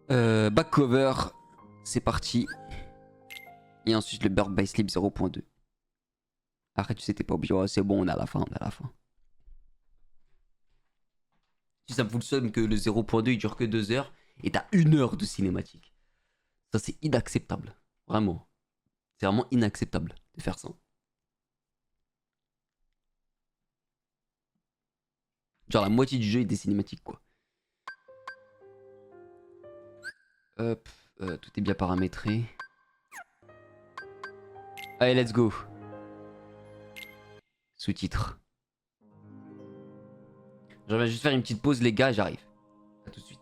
Back cover, c'est parti. Et ensuite le Bird by Sleep 0.2. Arrête, tu sais, t'es pas obligé. Ouais, c'est bon, on est à la fin, on est à la fin. Si ça me fout le seum que le 0.2 il dure que 2 heures et t'as 1 heure de cinématique. Ça, c'est inacceptable. Vraiment. C'est vraiment inacceptable de faire ça. Genre la moitié du jeu est des cinématiques, quoi. Hop, tout est bien paramétré. Allez, let's go. Sous-titres. Je vais juste faire une petite pause, les gars, j'arrive. A tout de suite.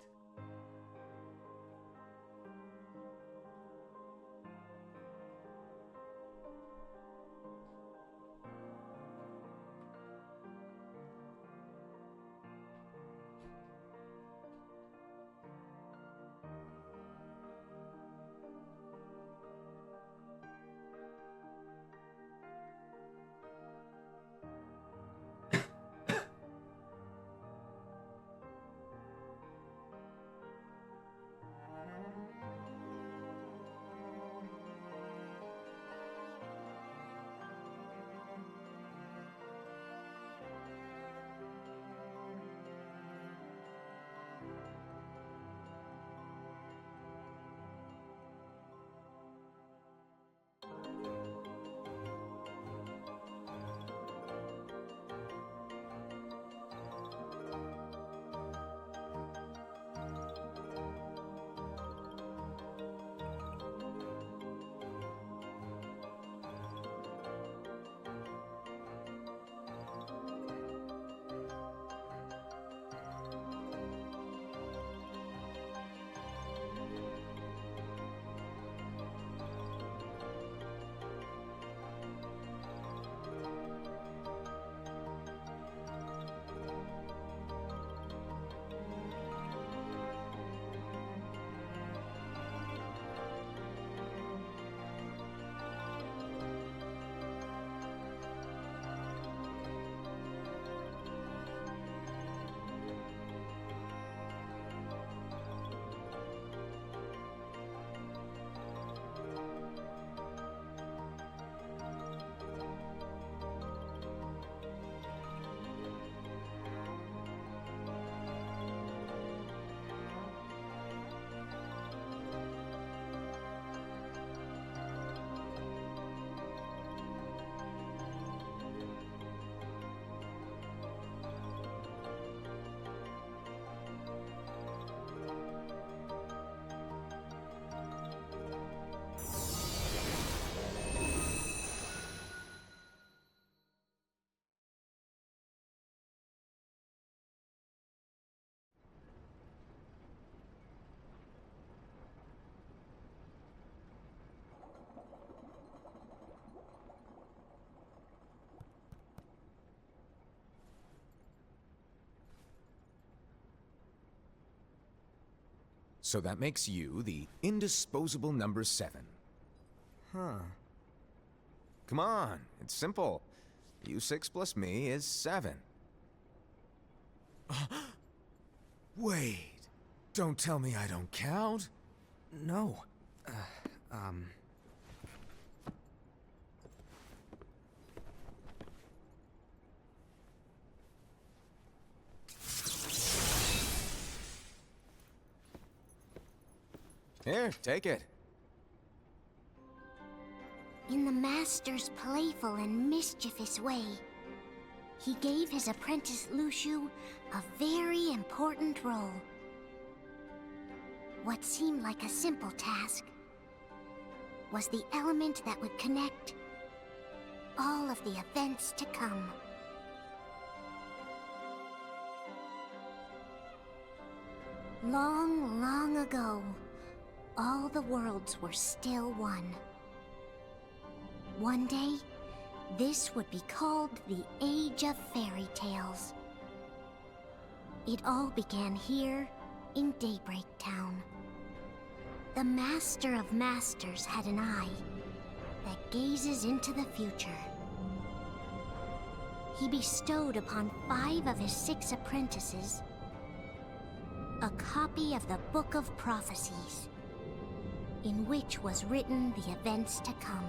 So that makes you the indisposable number 7. Huh. Come on, it's simple. U6 plus me is 7. Wait, don't tell me I don't count. No. Here, take it. In the Master's playful and mischievous way, he gave his apprentice Luciu a very important role. What seemed like a simple task was the element that would connect all of the events to come. Long, long ago, all the worlds were still one. One day, this would be called the Age of Fairy Tales. It all began here in Daybreak Town. The Master of Masters had an eye that gazes into the future. He bestowed upon 5 of his 6 apprentices a copy of the Book of Prophecies, in which was written the events to come.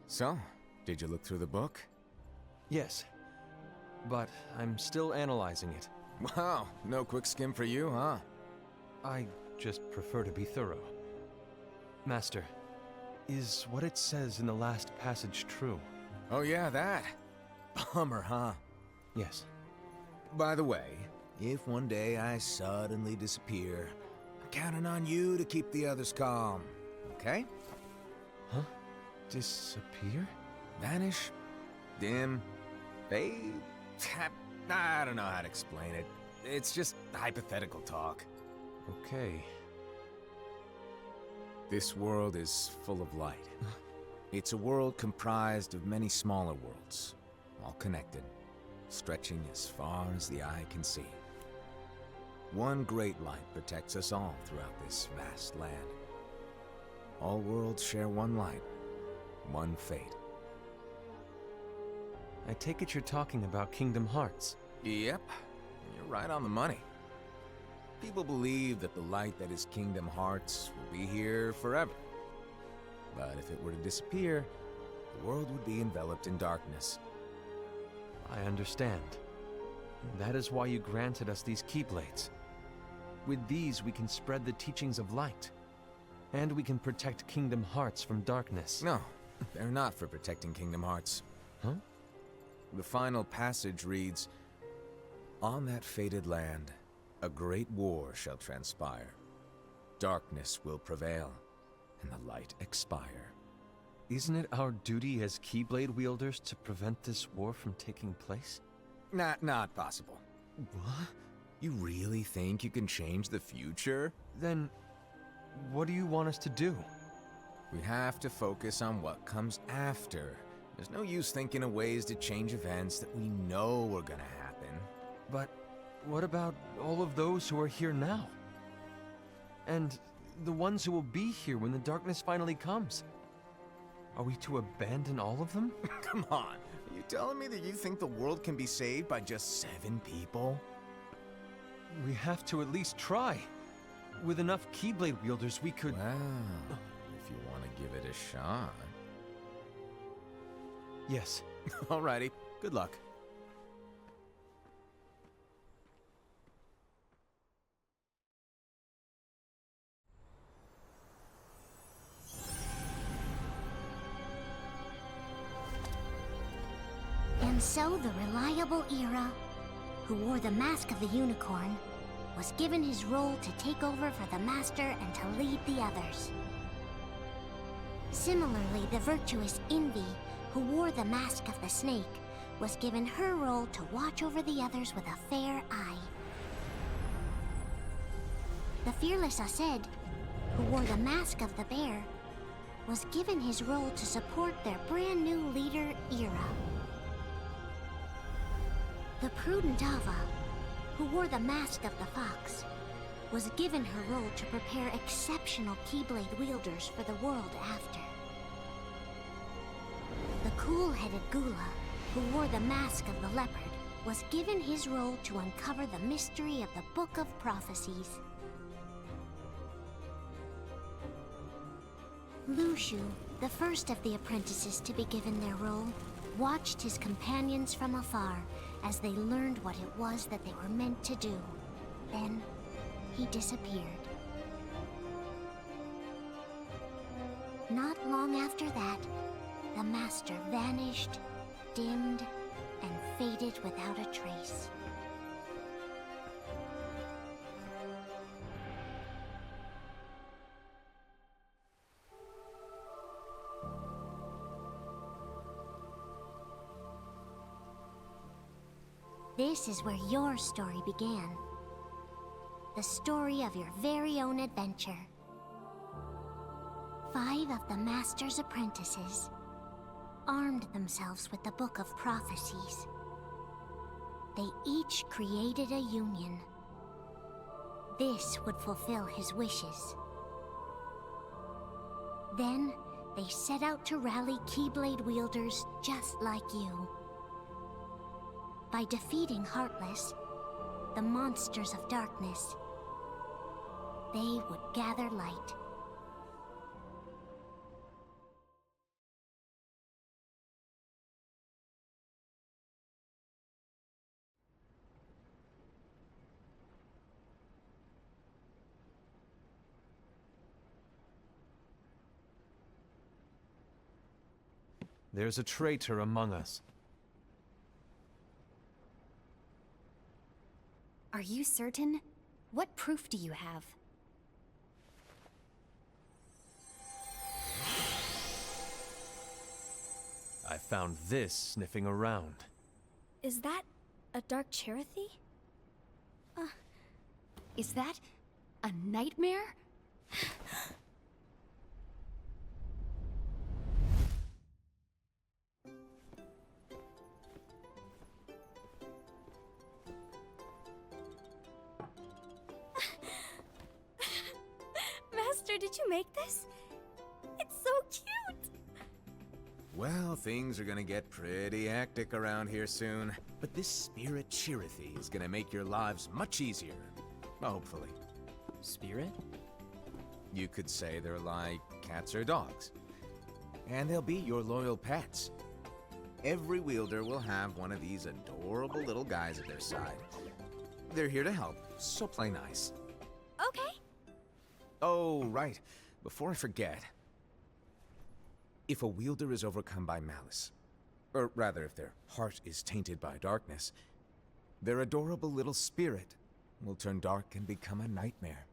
So, did you look through the book? Yes, but I'm still analyzing it. Wow, no quick skim for you, huh? I just prefer to be thorough. Master, is what it says in the last passage true? Oh yeah, that. Bummer, huh? Yes. By the way, if one day I suddenly disappear, I'm counting on you to keep the others calm, okay? Huh? Disappear? Vanish? Dim? Fade? I don't know how to explain it. It's just hypothetical talk. Okay. This world is full of light. It's a world comprised of many smaller worlds, all connected, stretching as far as the eye can see. One great light protects us all throughout this vast land. All worlds share one light, one fate. I take it you're talking about Kingdom Hearts. Yep, you're right on the money. People believe that the light that is Kingdom Hearts will be here forever. But if it were to disappear, the world would be enveloped in darkness. I understand. That is why you granted us these Keyblades. With these, we can spread the teachings of light. And we can protect Kingdom Hearts from darkness. No, they're not for protecting Kingdom Hearts. Huh? The final passage reads, "On that fated land, a great war shall transpire. Darkness will prevail, and the light expire." Isn't it our duty as Keyblade wielders to prevent this war from taking place? Not possible. What? You really think you can change the future? Then, what do you want us to do? We have to focus on what comes after. There's no use thinking of ways to change events that we know are gonna happen. But what about all of those who are here now? And the ones who will be here when the darkness finally comes? Are we to abandon all of them? Come on, are you telling me that you think the world can be saved by just 7 people? We have to at least try. With enough Keyblade wielders, we could... Well, if you want to give it a shot. Yes. Alrighty, good luck. And so the reliable Era, who wore the mask of the unicorn, was given his role to take over for the Master and to lead the others. Similarly, the virtuous Envy, who wore the mask of the snake, was given her role to watch over the others with a fair eye. The fearless Aced, who wore the mask of the bear, was given his role to support their brand new leader, Era. The prudent Ava, who wore the mask of the fox, was given her role to prepare exceptional Keyblade wielders for the world after. The cool-headed Gula, who wore the mask of the leopard, was given his role to uncover the mystery of the Book of Prophecies. Lushu, the first of the apprentices to be given their role, watched his companions from afar as they learned what it was that they were meant to do. Then, he disappeared. Not long after that, the Master vanished, dimmed, and faded without a trace. This is where your story began. The story of your very own adventure. 5 of the Master's apprentices armed themselves with the Book of Prophecies. they each created a union. This would fulfill his wishes. Then, they set out to rally Keyblade wielders just like you. By defeating Heartless, the monsters of darkness, they would gather light. There's a traitor among us. Are you certain? What proof do you have? I found this sniffing around. Is that a dark Cherokee? Is that a nightmare? Master, did you make this? It's so cute! Well, things are gonna get pretty hectic around here soon. But this spirit Cherokee is gonna make your lives much easier. Hopefully. Spirit? You could say they're like cats or dogs. And they'll be your loyal pets. Every wielder will have one of these adorable little guys at their side. They're here to help, so play nice. Okay. Oh, right. Before I forget. If a wielder is overcome by malice, or rather if their heart is tainted by darkness, their adorable little spirit will turn dark and become a nightmare.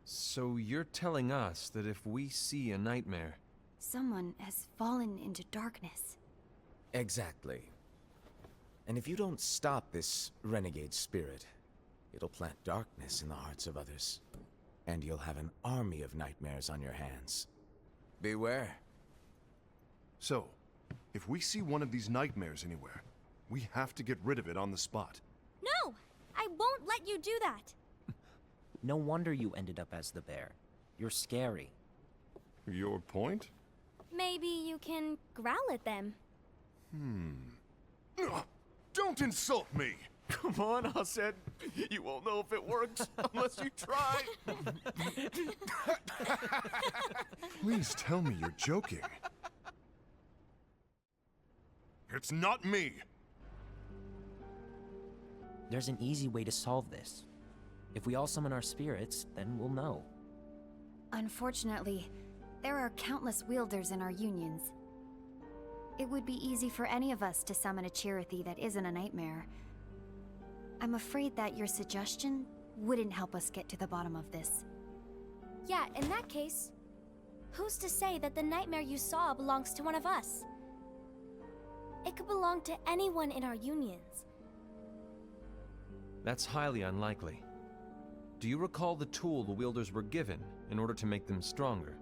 So you're telling us that if we see a nightmare... Someone has fallen into darkness. Exactly. And if you don't stop this renegade spirit, it'll plant darkness in the hearts of others. And you'll have an army of nightmares on your hands. Beware. So, if we see one of these nightmares anywhere, we have to get rid of it on the spot. No! I won't let you do that! No wonder you ended up as the bear. You're scary. Your point? Maybe you can growl at them. Ugh, don't insult me! Come on, Hassad. You won't know if it works unless you try. Please tell me you're joking. It's not me! There's an easy way to solve this. If we all summon our spirits, then we'll know. Unfortunately, there are countless wielders in our unions. It would be easy for any of us to summon a Cherokee that isn't a nightmare. I'm afraid that your suggestion wouldn't help us get to the bottom of this. Yeah, in that case, who's to say that the nightmare you saw belongs to one of us? It could belong to anyone in our unions. That's highly unlikely. Do you recall the tool the wielders were given in order to make them stronger?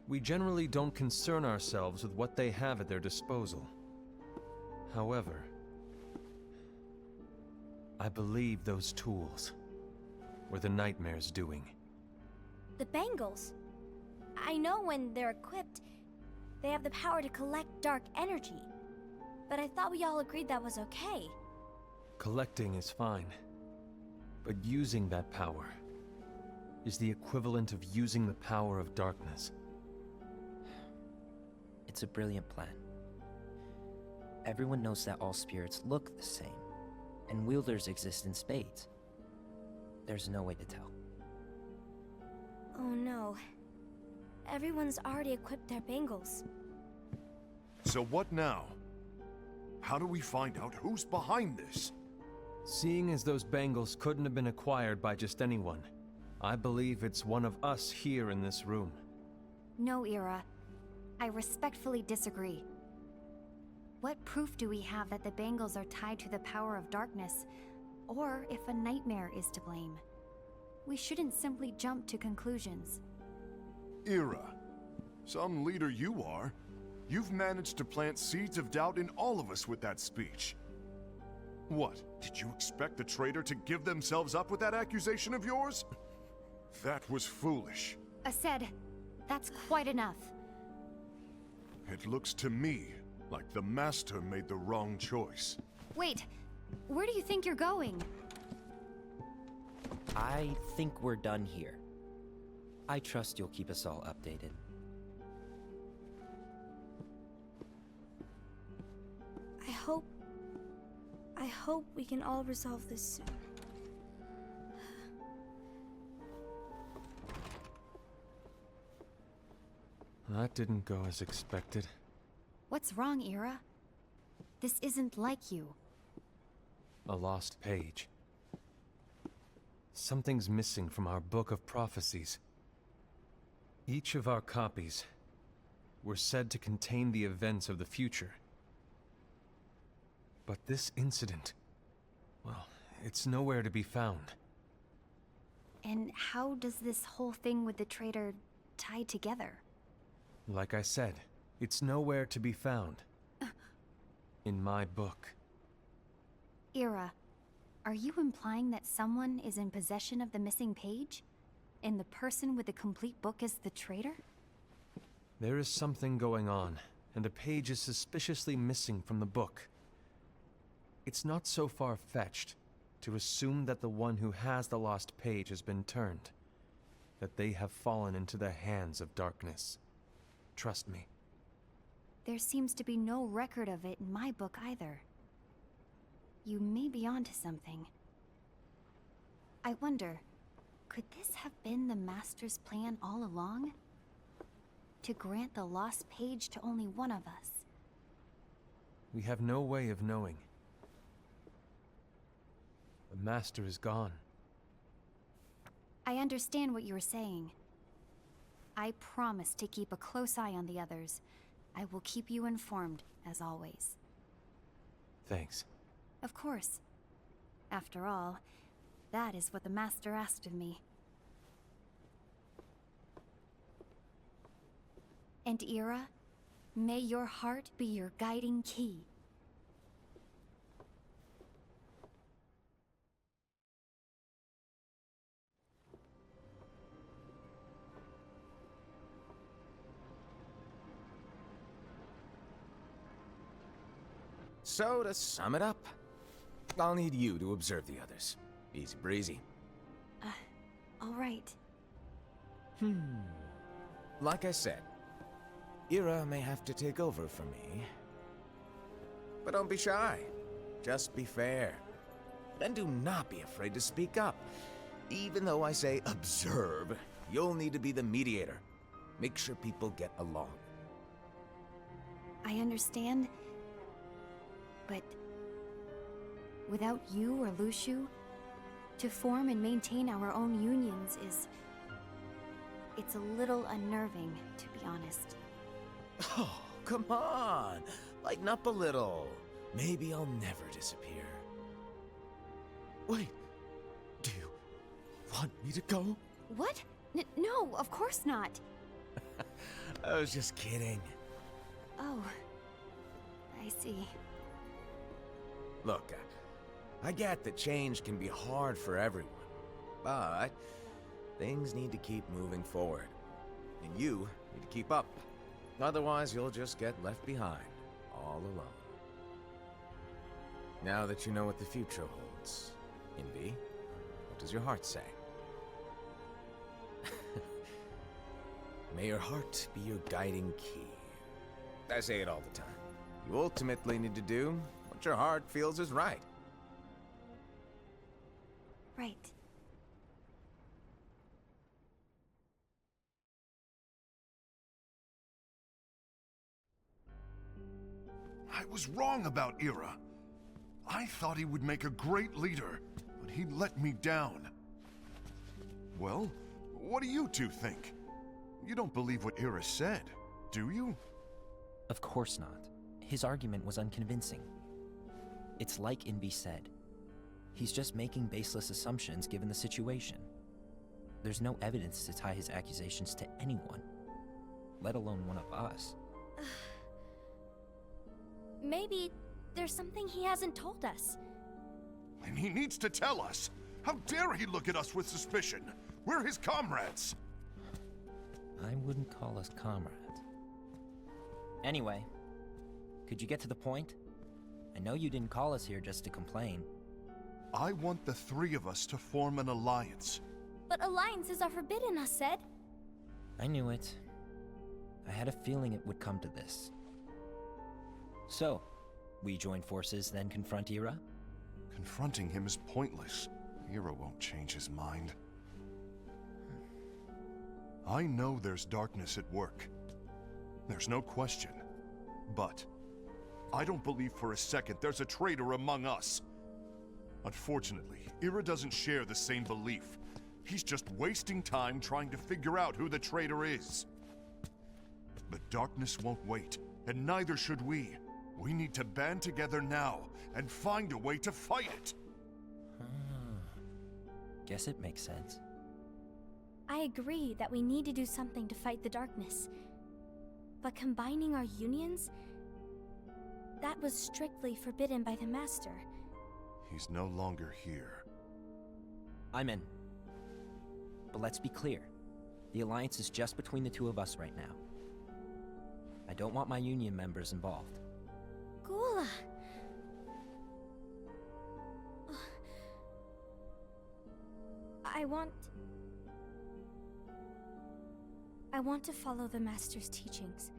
We generally don't concern ourselves with what they have at their disposal. However, I believe those tools were the nightmare's doing. The bangles. I know when they're equipped, they have the power to collect dark energy. But I thought we all agreed that was okay. Collecting is fine, but using that power is the equivalent of using the power of darkness. It's a brilliant plan. Everyone knows that all spirits look the same, and wielders exist in spades. There's no way to tell. Oh no. Everyone's already equipped their bangles. So what now? How do we find out who's behind this? Seeing as those bangles couldn't have been acquired by just anyone, I believe it's one of us here in this room. No, Ira. I respectfully disagree. What proof do we have that the bangles are tied to the power of darkness, or if a nightmare is to blame? We shouldn't simply jump to conclusions. Ira, some leader you are. You've managed to plant seeds of doubt in all of us with that speech. What? Did you expect the traitor to give themselves up with that accusation of yours? That was foolish. Said, that's quite enough. It looks to me like the Master made the wrong choice. Wait, where do you think you're going? I think we're done here. I trust you'll keep us all updated. I hope we can all resolve this soon. That didn't go as expected. What's wrong, Ira? This isn't like you. A lost page. Something's missing from our book of prophecies. Each of our copies were said to contain the events of the future. But this incident, well, it's nowhere to be found. And how does this whole thing with the traitor tie together? Like I said, it's nowhere to be found. In my book. Ira, are you implying that someone is in possession of the missing page? And the person with the complete book is the traitor? There is something going on, and the page is suspiciously missing from the book. It's not so far-fetched to assume that the one who has the lost page has been turned, that they have fallen into the hands of darkness. Trust me. There seems to be no record of it in my book either. You may be onto something. I wonder, could this have been the Master's plan all along? To grant the lost page to only one of us? We have no way of knowing. The Master is gone. I understand what you're saying. I promise to keep a close eye on the others. I will keep you informed, as always. Thanks. Of course. After all, that is what the Master asked of me. And Ira, may your heart be your guiding key. So, to sum it up, I'll need you to observe the others. Easy breezy. All right. Like I said, Ira may have to take over for me. But don't be shy. Just be fair. And do not be afraid to speak up. Even though I say observe, you'll need to be the mediator. Make sure people get along. I understand. But without you or Luciu, to form and maintain our own unions it's a little unnerving, to be honest. Oh, come on! Lighten up a little. Maybe I'll never disappear. Wait, do you want me to go? What? No, of course not. I was just kidding. Oh, I see. Look, I get that change can be hard for everyone, but things need to keep moving forward. And you need to keep up. Otherwise, you'll just get left behind, all alone. Now that you know what the future holds, Envy, what does your heart say? May your heart be your guiding key. I say it all the time. You ultimately need to do what your heart feels is right. Right. I was wrong about Ira. I thought he would make a great leader, but he let me down. Well, what do you two think? You don't believe what Ira said, do you? Of course not. His argument was unconvincing. It's like Invi said. He's just making baseless assumptions given the situation. There's no evidence to tie his accusations to anyone, let alone one of us. Maybe there's something he hasn't told us. And he needs to tell us. How dare he look at us with suspicion? We're his comrades. I wouldn't call us comrades. Anyway, could you get to the point? I know you didn't call us here just to complain. I want the three of us to form an alliance. But alliances are forbidden, I said. I knew it. I had a feeling it would come to this. So, we join forces, then confront Ira? Confronting him is pointless. Ira won't change his mind. I know there's darkness at work. There's no question. But I don't believe for a second there's a traitor among us. Unfortunately, Ira doesn't share the same belief. He's just wasting time trying to figure out who the traitor is. The darkness won't wait, and neither should we. We need to band together now and find a way to fight it. Guess it makes sense. I agree that we need to do something to fight the darkness. But combining our unions? That was strictly forbidden by the Master. He's no longer here. I'm in. But let's be clear. The alliance is just between the two of us right now. I don't want my union members involved. Gula! I want to follow the Master's teachings.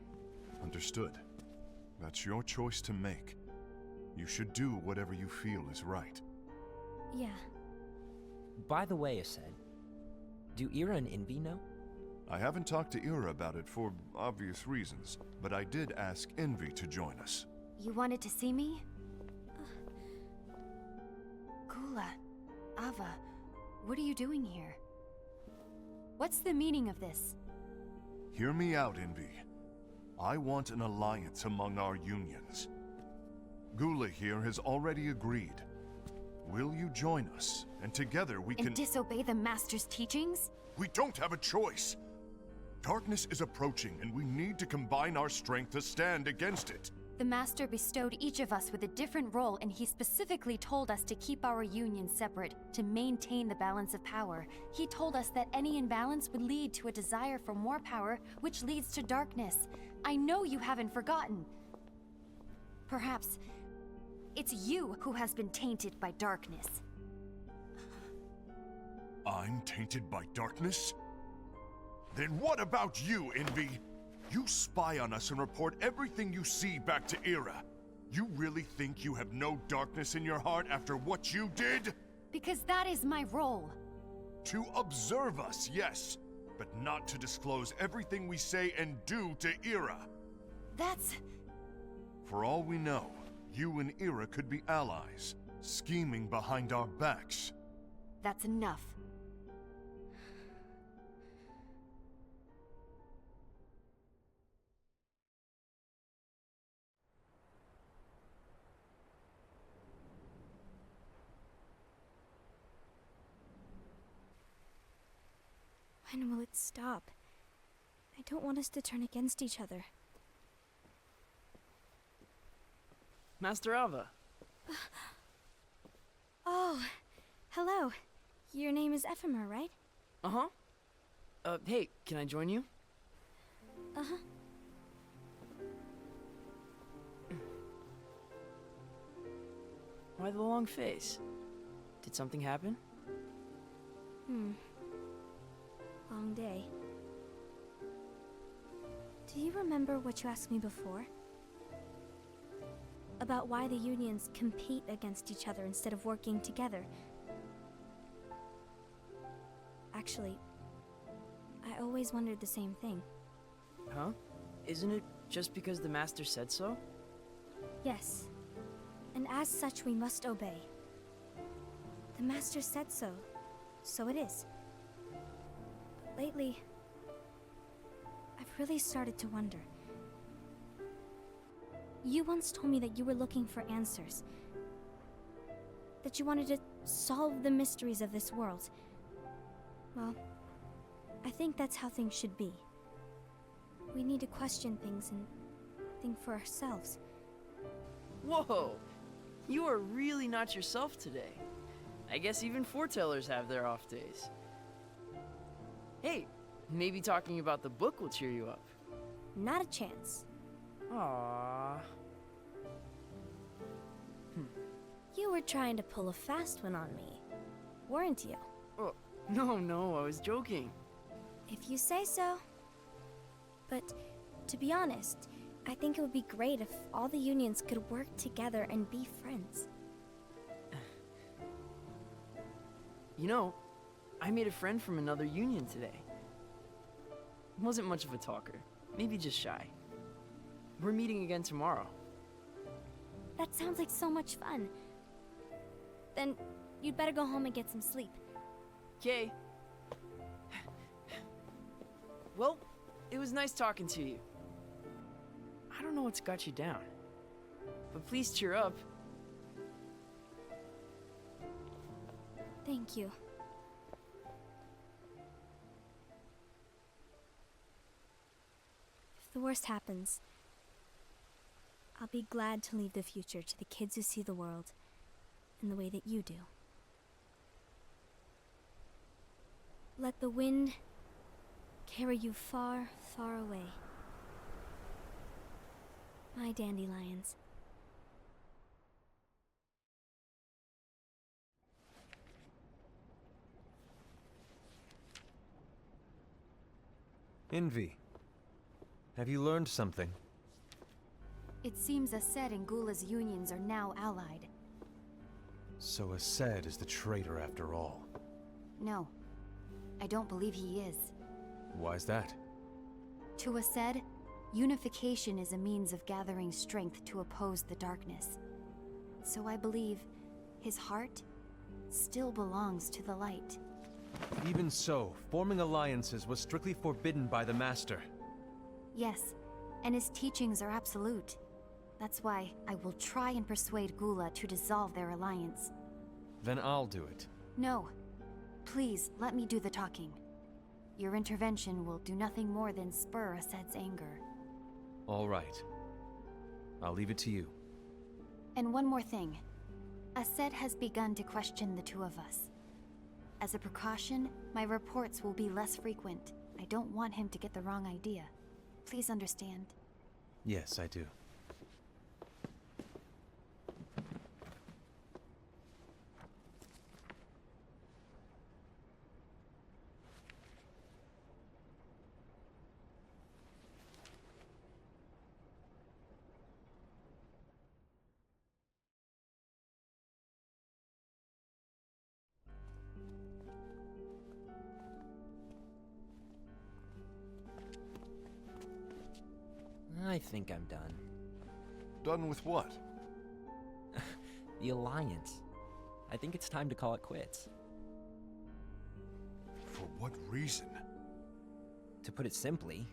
Understood. That's your choice to make. You should do whatever you feel is right. Yeah. By the way, Ased, do Ira and Envy know? I haven't talked to Ira about it for obvious reasons, but I did ask Envy to join us. You wanted to see me? Gula, Ava, what are you doing here? What's the meaning of this? Hear me out, Envy. I want an alliance among our unions. Gula here has already agreed. Will you join us? And together we can— And disobey the Master's teachings? We don't have a choice. Darkness is approaching, and we need to combine our strength to stand against it. The Master bestowed each of us with a different role, and he specifically told us to keep our union separate, to maintain the balance of power. He told us that any imbalance would lead to a desire for more power, which leads to darkness. I know you haven't forgotten. Perhaps it's you who has been tainted by darkness. I'm tainted by darkness? Then what about you, Envy? You spy on us and report everything you see back to Ira. You really think you have no darkness in your heart after what you did? Because that is my role. To observe us, yes, but not to disclose everything we say and do to Ira. That's... For all we know, you and Ira could be allies, scheming behind our backs. That's enough. When will it stop? I don't want us to turn against each other. Master Ava. Oh, hello. Your name is Ephemer, right? Uh-huh. Hey, can I join you? Uh-huh. Why the long face? Did something happen? Long day. Do you remember what you asked me before? About why the unions compete against each other instead of working together. Actually, I always wondered the same thing. Huh? Isn't it just because the Master said so? Yes. And as such, we must obey. The Master said so, so it is. But lately, I've really started to wonder. You once told me that you were looking for answers. That you wanted to solve the mysteries of this world. Well, I think that's how things should be. We need to question things and think for ourselves. Whoa! You are really not yourself today. I guess even foretellers have their off days. Hey, maybe talking about the book will cheer you up. Not a chance. Aww. You were trying to pull a fast one on me, weren't you? Oh, no, I was joking. If you say so. But to be honest, I think it would be great if all the unions could work together and be friends. You know, I made a friend from another union today. Wasn't much of a talker, maybe just shy. We're meeting again tomorrow. That sounds like so much fun. Then you'd better go home and get some sleep. Okay. Well, it was nice talking to you. I don't know what's got you down, but please cheer up. Thank you. If the worst happens, I'll be glad to leave the future to the kids who see the world in the way that you do. Let the wind carry you far, far away. My dandelions. Envy. Have you learned something? It seems Ased and Gula's unions are now allied. So Ased is the traitor after all. No, I don't believe he is. Why's that? To Ased, unification is a means of gathering strength to oppose the darkness. So I believe his heart still belongs to the light. Even so, forming alliances was strictly forbidden by the Master. Yes, and his teachings are absolute. That's why I will try and persuade Gula to dissolve their alliance. Then I'll do it. No. Please, let me do the talking. Your intervention will do nothing more than spur Ased's anger. All right. I'll leave it to you. And one more thing. Ased has begun to question the two of us. As a precaution, my reports will be less frequent. I don't want him to get the wrong idea. Please understand. Yes, I do. I think I'm done. Done with what? The Alliance. I think it's time to call it quits. For what reason? To put it simply,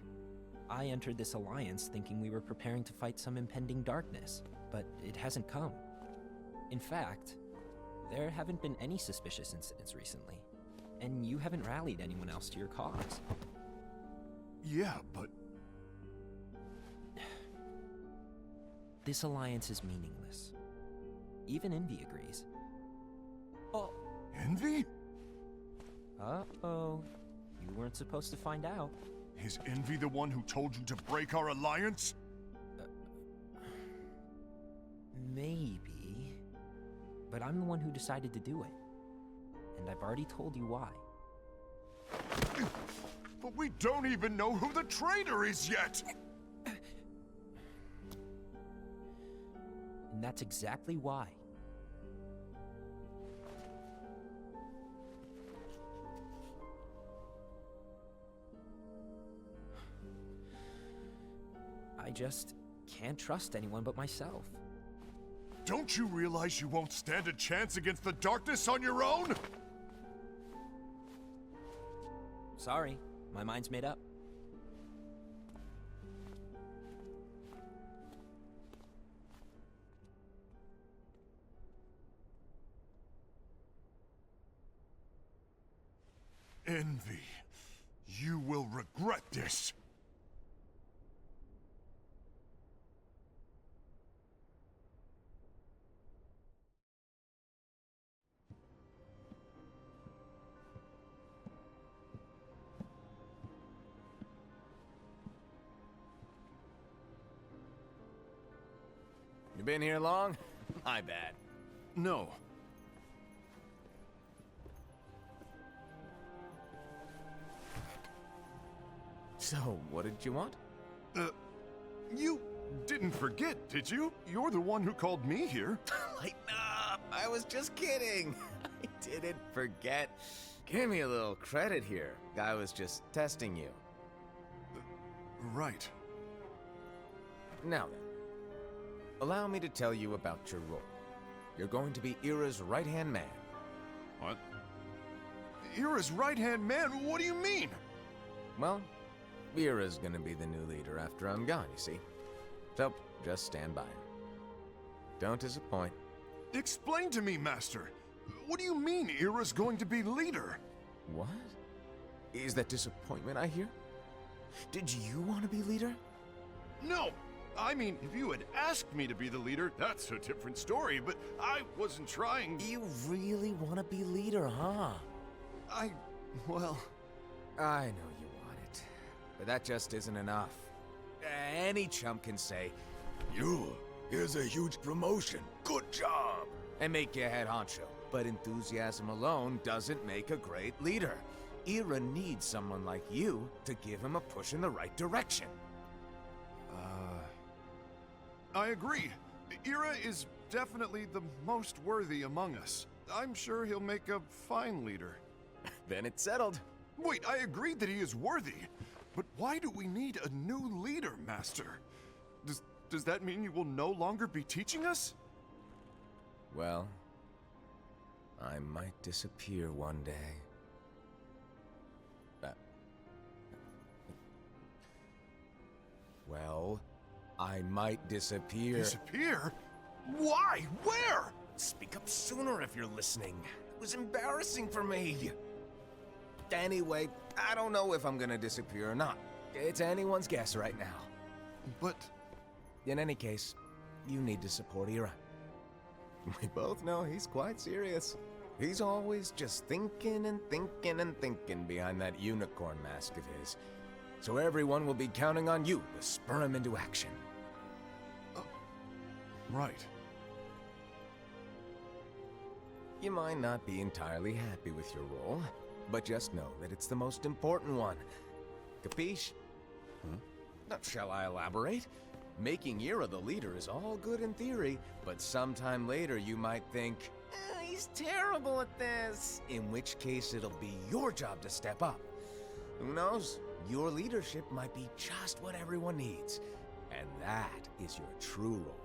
I entered this alliance thinking we were preparing to fight some impending darkness, but it hasn't come. In fact, there haven't been any suspicious incidents recently, and you haven't rallied anyone else to your cause. Yeah, but... This alliance is meaningless. Even Envy agrees. Oh. Envy? Uh-oh. You weren't supposed to find out. Is Envy the one who told you to break our alliance? Maybe. But I'm the one who decided to do it. And I've already told you why. But we don't even know who the traitor is yet! And that's exactly why. I just can't trust anyone but myself. Don't you realize you won't stand a chance against the darkness on your own? Sorry, my mind's made up. Envy, you will regret this. been here long? My bad. No. So, what did you want? You didn't forget, did you? You're the one who called me here. Lighten up! I was just kidding. I didn't forget. Give me a little credit here. I was just testing you. Right. Now then, allow me to tell you about your role. You're going to be Ira's right-hand man. What? Ira's right-hand man? What do you mean? Well, Ira's gonna be the new leader after I'm gone, you see. So, just stand by. Don't disappoint. Explain to me, Master. What do you mean Ira's going to be leader? What? Is that disappointment I hear? Did you want to be leader? No! I mean, if you had asked me to be the leader, that's a different story, but I wasn't trying. You really want to be leader, huh? Well... I know you want it, but that just isn't enough. Any chump can say, here's a huge promotion, good job, and make you head honcho. But enthusiasm alone doesn't make a great leader. Ira needs someone like you to give him a push in the right direction. I agree. Ira is definitely the most worthy among us. I'm sure he'll make a fine leader. Then it's settled. Wait, I agreed that he is worthy. But why do we need a new leader, Master? Does that mean you will no longer be teaching us? Well, I might disappear one day. Well, I might disappear. Disappear? Why? Where? Speak up sooner if you're listening. It was embarrassing for me. Anyway, I don't know if I'm gonna disappear or not. It's anyone's guess right now. But... In any case, you need to support Ira. We both know he's quite serious. He's always just thinking and thinking and thinking behind that unicorn mask of his. So everyone will be counting on you to spur him into action. Right. You might not be entirely happy with your role, but just know that it's the most important one. Capiche? Now, shall I elaborate? Making Ira the leader is all good in theory, but sometime later you might think, he's terrible at this. In which case it'll be your job to step up. Who knows? Your leadership might be just what everyone needs. And that is your true role.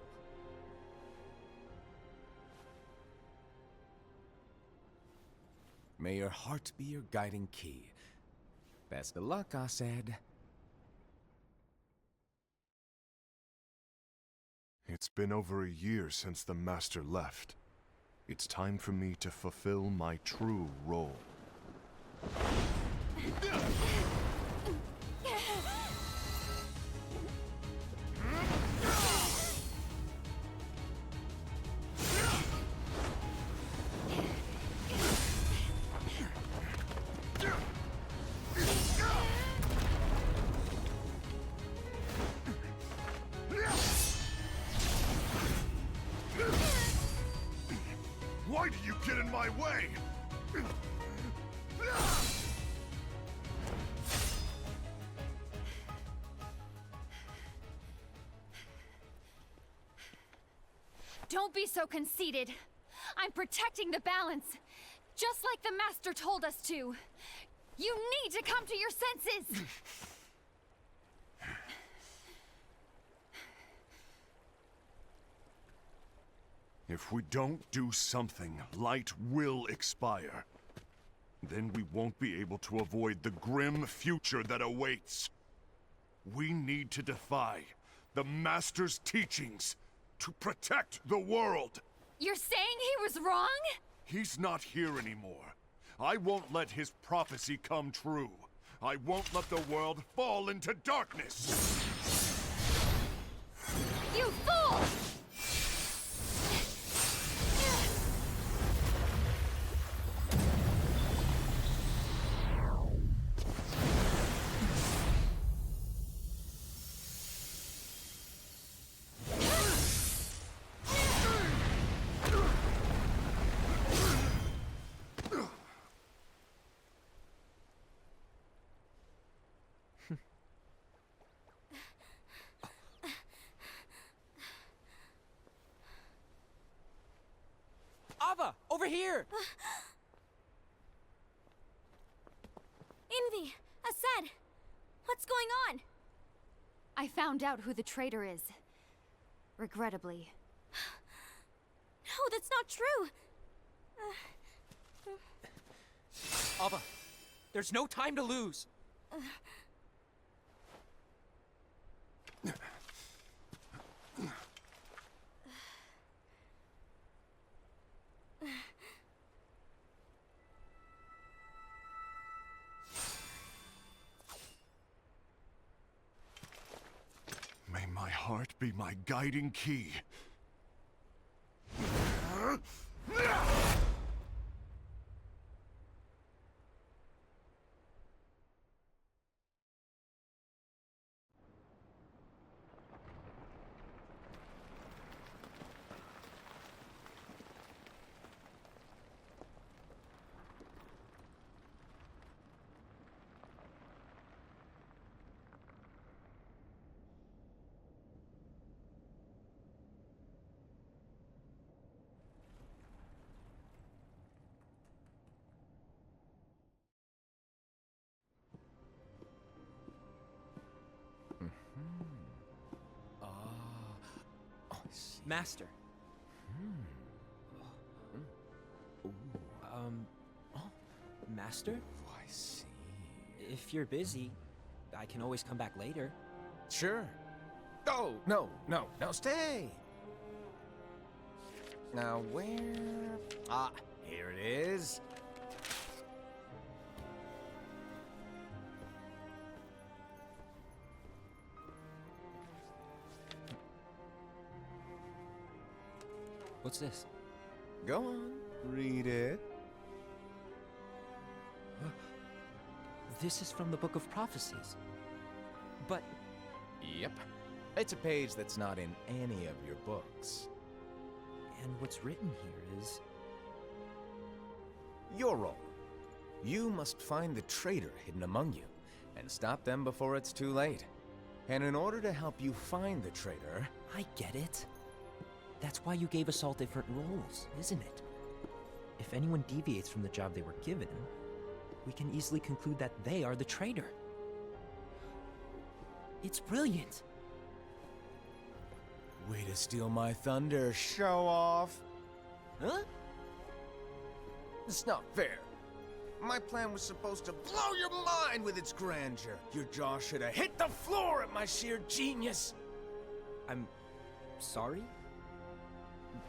May your heart be your guiding key. Best of luck, I said. It's been over a year since the Master left. It's time for me to fulfill my true role. Why do you get in my way? Don't be so conceited. I'm protecting the balance, just like the Master told us to. You need to come to your senses! If we don't do something, light will expire. Then we won't be able to avoid the grim future that awaits. We need to defy the Master's teachings to protect the world. You're saying he was wrong? He's not here anymore. I won't let his prophecy come true. I won't let the world fall into darkness. You fool! Ava, over here! Envy! Ased! What's going on? I found out who the traitor is. Regrettably. No, that's not true! Ava, there's no time to lose. May my heart be my guiding key. Master. Master? I see. If you're busy, I can always come back later. Sure. Oh, no, stay! Now where... Ah, here it is. What's this? Go on, read it. This is from the Book of Prophecies. But Yep. It's a page that's not in any of your books. and what's written here is Your role. You must find the traitor hidden among you, and stop them before it's too late. And in order to help you find the traitor... I get it. That's why you gave us all different roles, isn't it? If anyone deviates from the job they were given, we can easily conclude that they are the traitor. It's brilliant. Way to steal my thunder, show off! Huh? It's not fair. My plan was supposed to blow your mind with its grandeur. Your jaw should have hit the floor at my sheer genius. I'm sorry?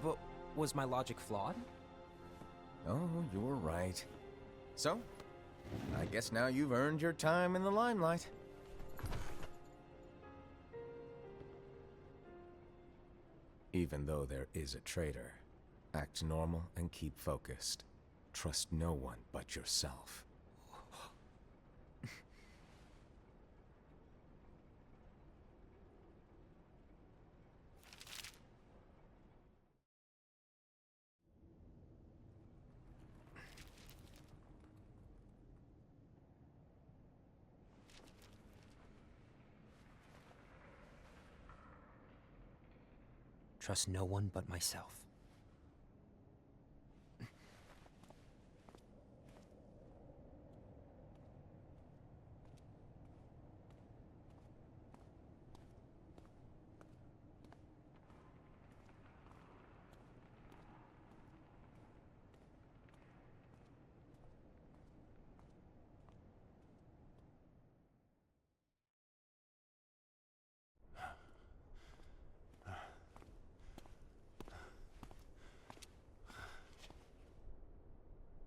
But was my logic flawed? Oh, you're right. So, I guess now you've earned your time in the limelight. Even though there is a traitor, act normal and keep focused. Trust no one but yourself. Trust no one but myself.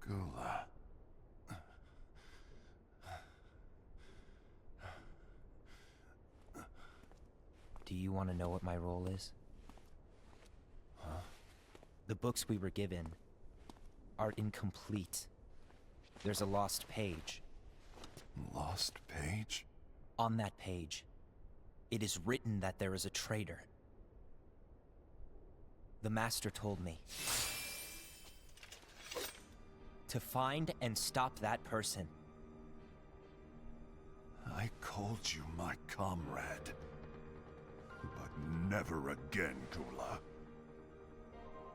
Gula. Do you want to know what my role is? Huh? The books we were given are incomplete. There's a lost page. Lost page? On that page, it is written that there is a traitor. The Master told me to find and stop that person. I called you my comrade. But never again, Gula.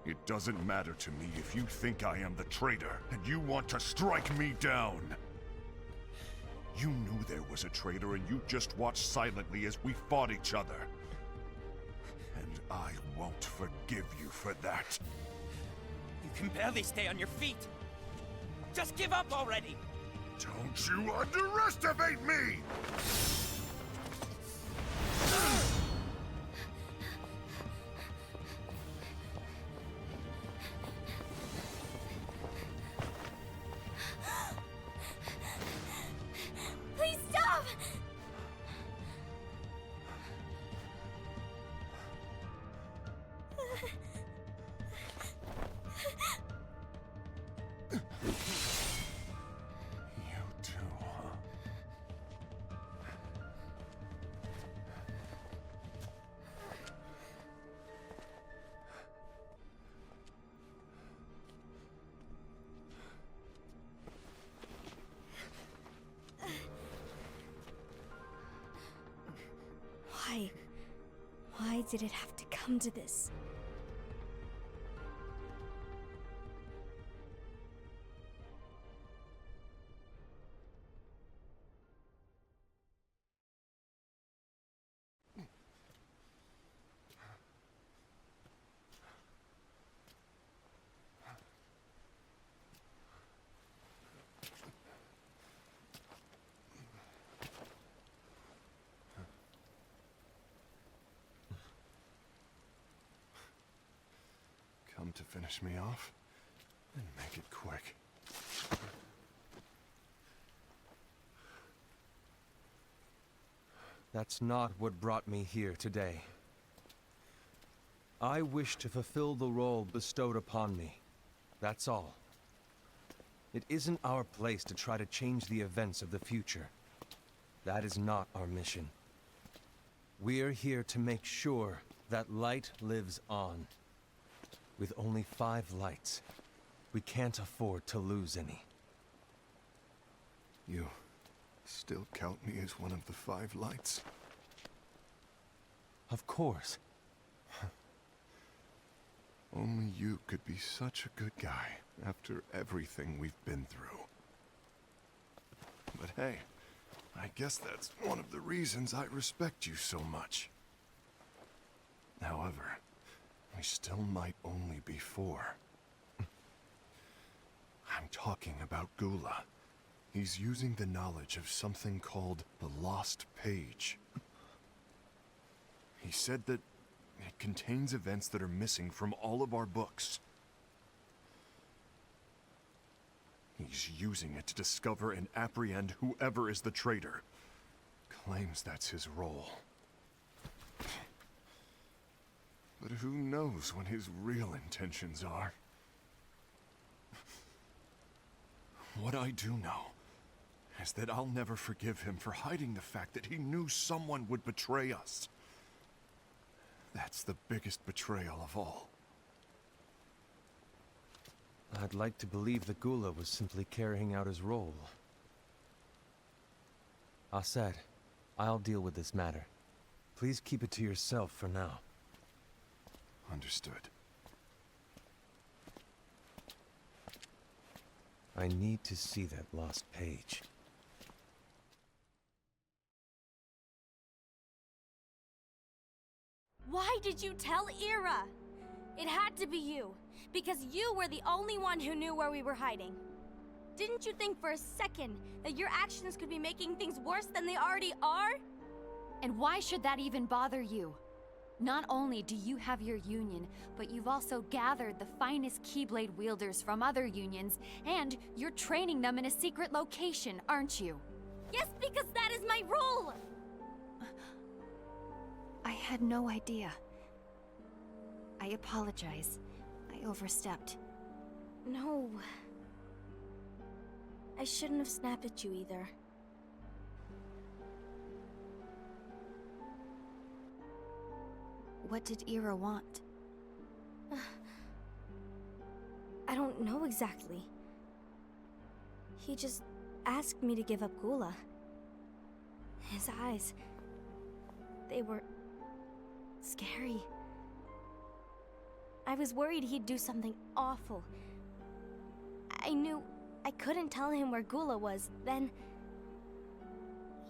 It doesn't matter to me if you think I am the traitor and you want to strike me down. You knew there was a traitor and you just watched silently as we fought each other. And I won't forgive you for that. You can barely stay on your feet. Just give up already! Don't you underestimate me! Please stop! You too, huh? Why? Why did it have to come to this? Come to finish me off? And make it quick. That's not what brought me here today. I wish to fulfill the role bestowed upon me. That's all. It isn't our place to try to change the events of the future. That is not our mission. We're here to make sure that light lives on. With only 5 lights, we can't afford to lose any. You still count me as one of the 5 lights? Of course. Only you could be such a good guy after everything we've been through. But hey, I guess that's one of the reasons I respect you so much. However, we still might only be 4. I'm talking about Gula. He's using the knowledge of something called the Lost Page. He said that it contains events that are missing from all of our books. He's using it to discover and apprehend whoever is the traitor. Claims that's his role. But who knows what his real intentions are? What I do know is that I'll never forgive him for hiding the fact that he knew someone would betray us. That's the biggest betrayal of all. I'd like to believe that Gula was simply carrying out his role. Assad, I'll deal with this matter. Please keep it to yourself for now. Understood. I need to see that lost page. Why did you tell Ira? It had to be you, because you were the only one who knew where we were hiding. Didn't you think for a second that your actions could be making things worse than they already are? And why should that even bother you? Not only do you have your union, but you've also gathered the finest Keyblade wielders from other unions, and you're training them in a secret location, aren't you? Yes, because that is my role! I had no idea. I apologize. I overstepped. No. I shouldn't have snapped at you either. What did Ira want? I don't know exactly. He just asked me to give up Gula. His eyes, they were scary. I was worried he'd do something awful. I knew I couldn't tell him where Gula was. Then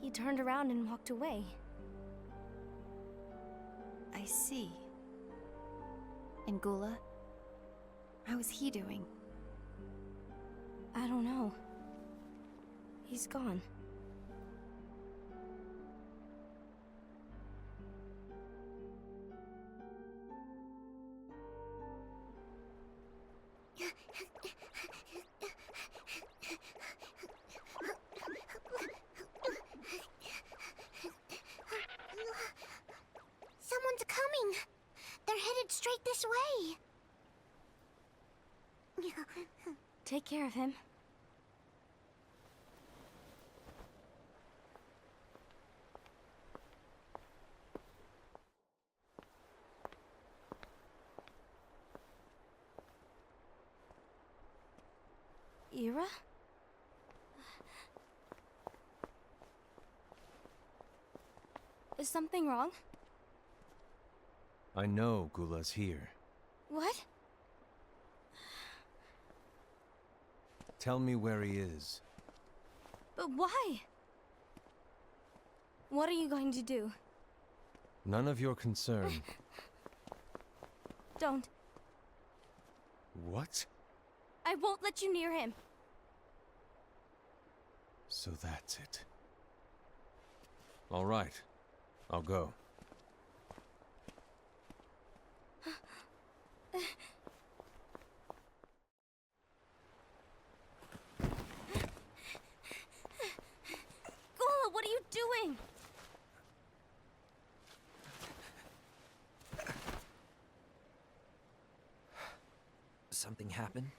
he turned around and walked away. I see. And Gula? How is he doing? I don't know. He's gone. Someone's coming. They're headed straight this way. Take care of him. Ira? Is something wrong? I know Gula's here. What? Tell me where he is. But why? What are you going to do? None of your concern. Don't. What? I won't let you near him. So that's it. All right. I'll go. Gula, what are you doing? Something happened?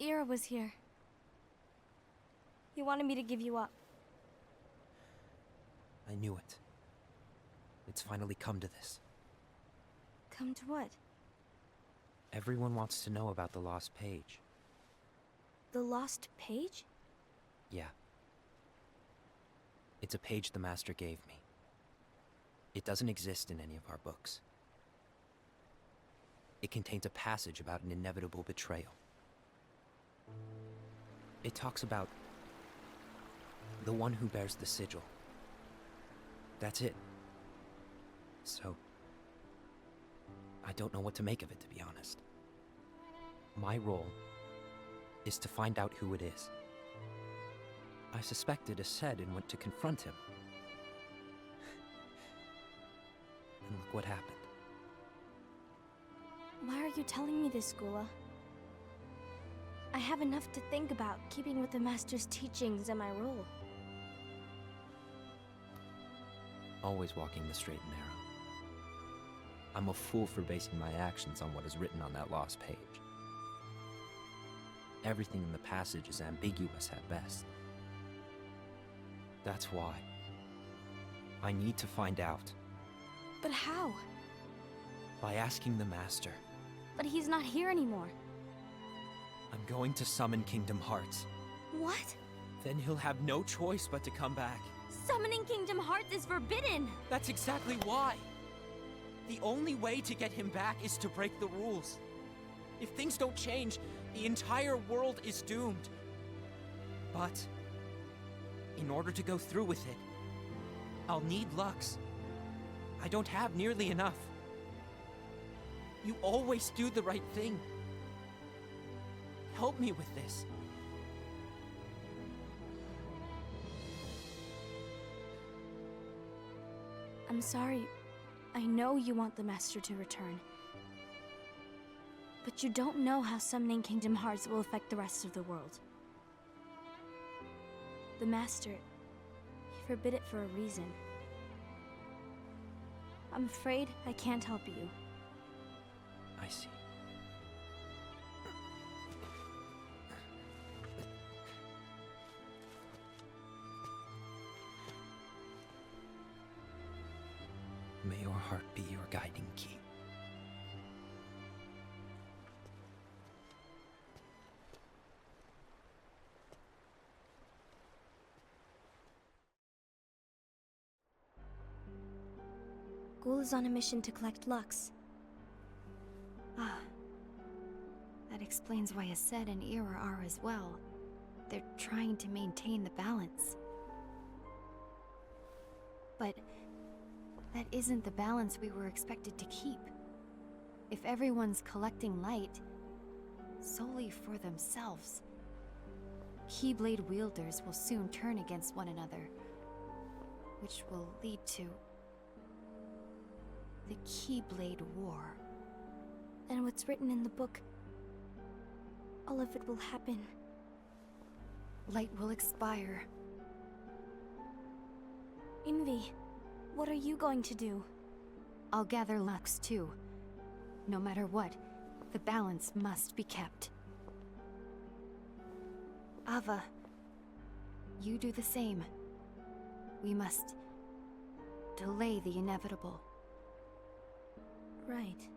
Ira was here. He wanted me to give you up. I knew it. It's finally come to this. Come to what? Everyone wants to know about the lost page. The lost page? Yeah. It's a page the Master gave me. It doesn't exist in any of our books. It contains a passage about an inevitable betrayal. It talks about the one who bears the sigil. That's it. So, I don't know what to make of it, to be honest. My role is to find out who it is. I suspected Ased and went to confront him. And look what happened. Why are you telling me this, Gula? I have enough to think about, keeping with the Master's teachings and my role. Always walking the straight and narrow. I'm a fool for basing my actions on what is written on that lost page. Everything in the passage is ambiguous at best. That's why I need to find out. But how? By asking the Master. But he's not here anymore. I'm going to summon Kingdom Hearts. What? Then he'll have no choice but to come back. Summoning Kingdom Hearts is forbidden! That's exactly why! The only way to get him back is to break the rules. If things don't change, the entire world is doomed. But in order to go through with it, I'll need Lux. I don't have nearly enough. You always do the right thing. Help me with this. I'm sorry. I know you want the Master to return. But you don't know how summoning Kingdom Hearts will affect the rest of the world. The Master, he forbid it for a reason. I'm afraid I can't help you. I see. May your heart be your guiding key. Ghoul is on a mission to collect Lux. explains why Ased and Ira are as well. They're trying to maintain the balance. But that isn't the balance we were expected to keep. If everyone's collecting light solely for themselves, Keyblade wielders will soon turn against one another, which will lead to the Keyblade War. And what's written in the book, all of it will happen. Light will expire. Envy, what are you going to do? I'll gather Lux too. No matter what, the balance must be kept. Ava, you do the same. We must delay the inevitable. Right.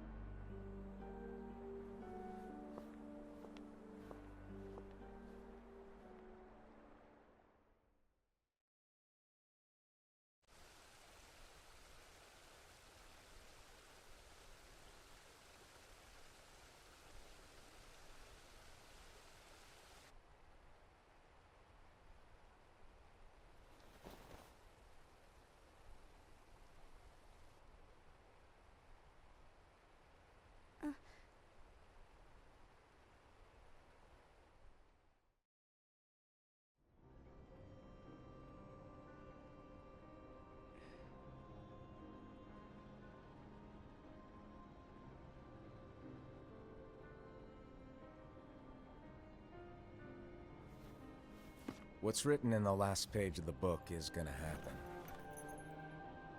What's written in the last page of the book is gonna happen.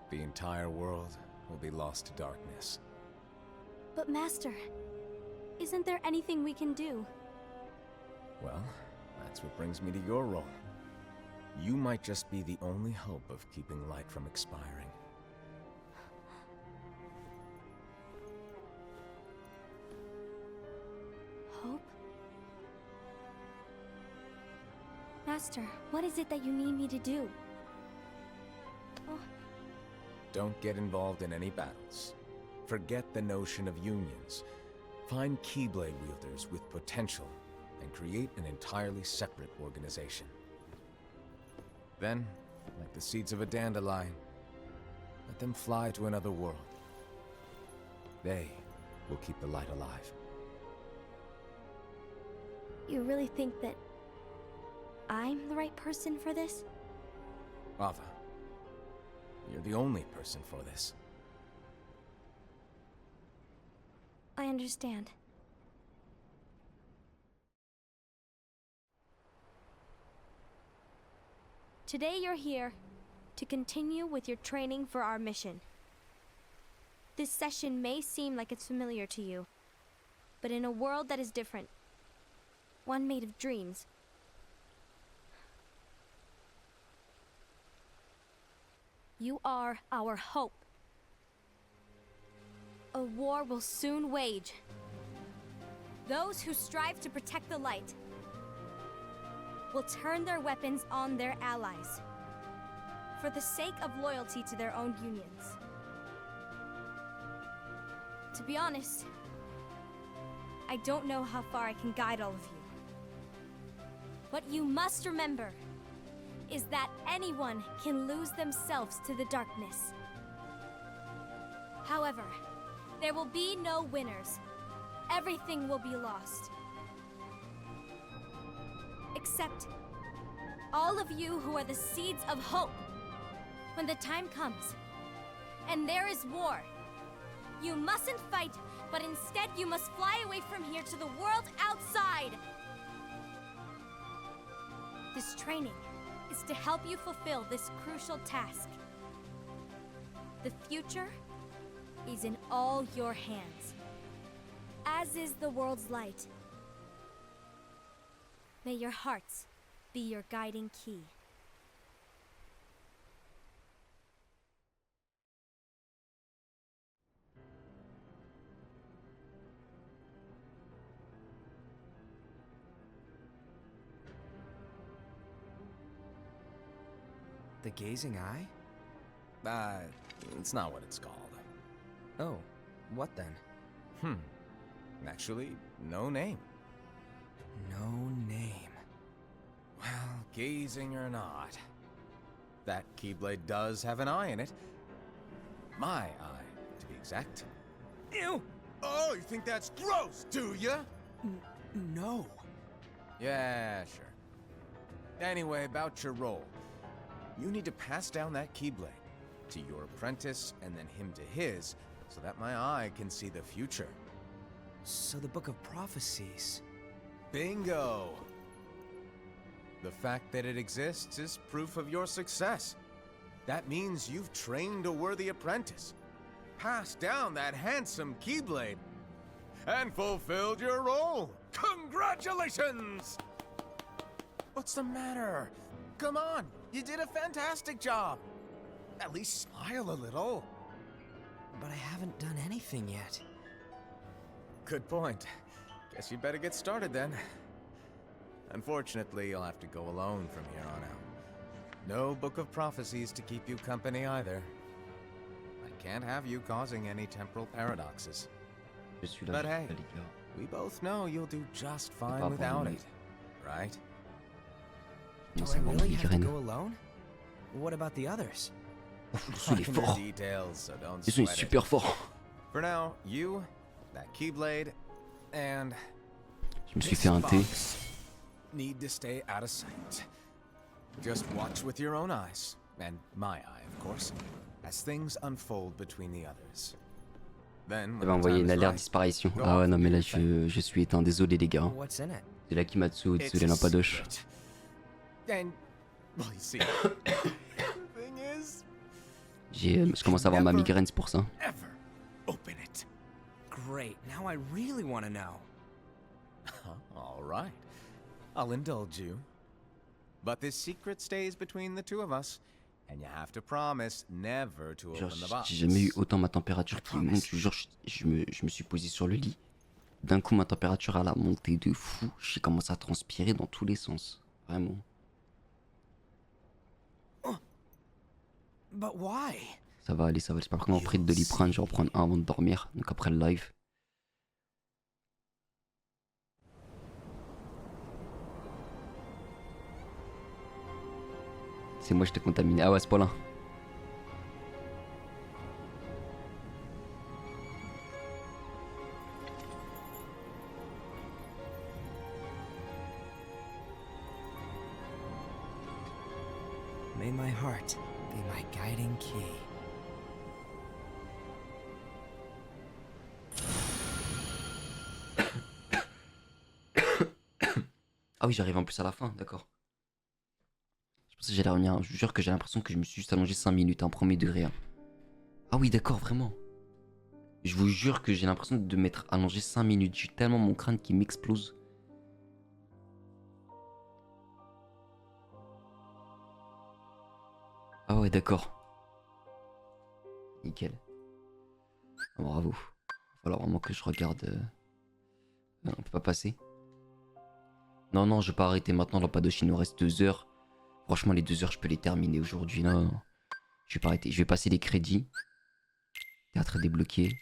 The entire world will be lost to darkness. But Master, isn't there anything we can do? Well, that's what brings me to your role. You might just be the only hope of keeping light from expiring. Hope? Master, what is it that you need me to do? Oh. Don't get involved in any battles. Forget the notion of unions. Find Keyblade wielders with potential and create an entirely separate organization. Then, like the seeds of a dandelion, let them fly to another world. They will keep the light alive. You really think that I'm the right person for this? Ava, you're the only person for this. I understand. Today you're here to continue with your training for our mission. This session may seem like it's familiar to you, but in a world that is different, one made of dreams, you are our hope. A war will soon wage. Those who strive to protect the light will turn their weapons on their allies for the sake of loyalty to their own unions. To be honest, I don't know how far I can guide all of you. What you must remember is that anyone can lose themselves to the darkness. However, there will be no winners. Everything will be lost. Except all of you who are the seeds of hope. When the time comes, and there is war, you mustn't fight, but instead you must fly away from here to the world outside. This training is to help you fulfill this crucial task. The future is in all your hands, as is the world's light. May your hearts be your guiding key. The gazing eye? It's not what it's called. Oh, what then? Actually, no name. No name. Well, gazing or not, that Keyblade does have an eye in it. My eye, to be exact. Ew! Oh, you think that's gross, do ya? No. Yeah, sure. Anyway, about your role. You need to pass down that Keyblade to your apprentice and then him to his, so that my eye can see the future. So the Book of Prophecies. Bingo! The fact that it exists is proof of your success. That means you've trained a worthy apprentice, passed down that handsome Keyblade, and fulfilled your role. Congratulations! What's the matter? Come on, you did a fantastic job. At least smile a little. But I haven't done anything yet. Good point. Guess you'd better get started then. Unfortunately, you'll have to go alone from here on out. No Book of Prophecies to keep you company either. I can't have you causing any temporal paradoxes. Je suis là, But je hey, suis là, les gars. we both know you'll do just fine pas without bon, it, right? Non, Do c'est I vraiment really have to migraine. go alone? What about the others? Ouf, il est Minor fort. details, so don't Ils sont sweat it. super forts. For now, you, that Keyblade, and Je me suis fait un thé. need to stay out of sight. Just watch with your own eyes, and my eye, of course, as things unfold between the others. Then, Ça when va the envoyer time une is alerte right, disparition. go Ah ouais, off non, mais là, and do je suis éteint. Désolé, les gars. What's in it? C'est la Kimatsu, It's désolé, a Lampadoche. secret. And, well, you see, the thing is, Je commence à avoir ma migraine, c'est pour ça. ever open it. Great, now I really want to know. All right. I'll indulge you. But this secret stays between the two of us, and you have to promise never to Genre, open the box. j'ai jamais eu autant ma température qui monte. Genre, je me suis posé sur le lit. D'un coup, ma température elle a monté de fou. J'ai commencé à transpirer dans tous les sens. Vraiment. But why? Ça va aller, ça va aller. C'est pas vraiment près de Doliprane. Je vais en prendre un avant de dormir. Donc après le live. C'est moi, je t'ai contaminé. Ah ouais, c'est pas là. May my heart be my guiding key. Ah oui, j'arrive en plus à la fin, d'accord. Je pensais que j'allais revenir. Je vous jure que j'ai l'impression que je me suis juste allongé 5 minutes en premier degré. Hein. Ah oui, d'accord, vraiment. Je vous jure que j'ai l'impression de m'être allongé 5 minutes. J'ai tellement mon crâne qui m'explose. Ah ouais, d'accord. Nickel. Ah, bravo. Il va falloir vraiment que je regarde. On peut pas passer. Non, non, je vais pas arrêter maintenant. Lampadoche, il nous reste 2 heures. Franchement, les 2 heures, je peux les terminer aujourd'hui. Non, non. Je vais pas arrêter. Je vais passer les crédits. Théâtre débloqué.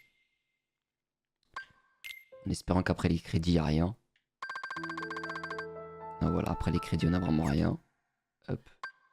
En espérant qu'après les crédits, il n'y a rien. Ah, voilà, après les crédits, on a vraiment rien. Hop.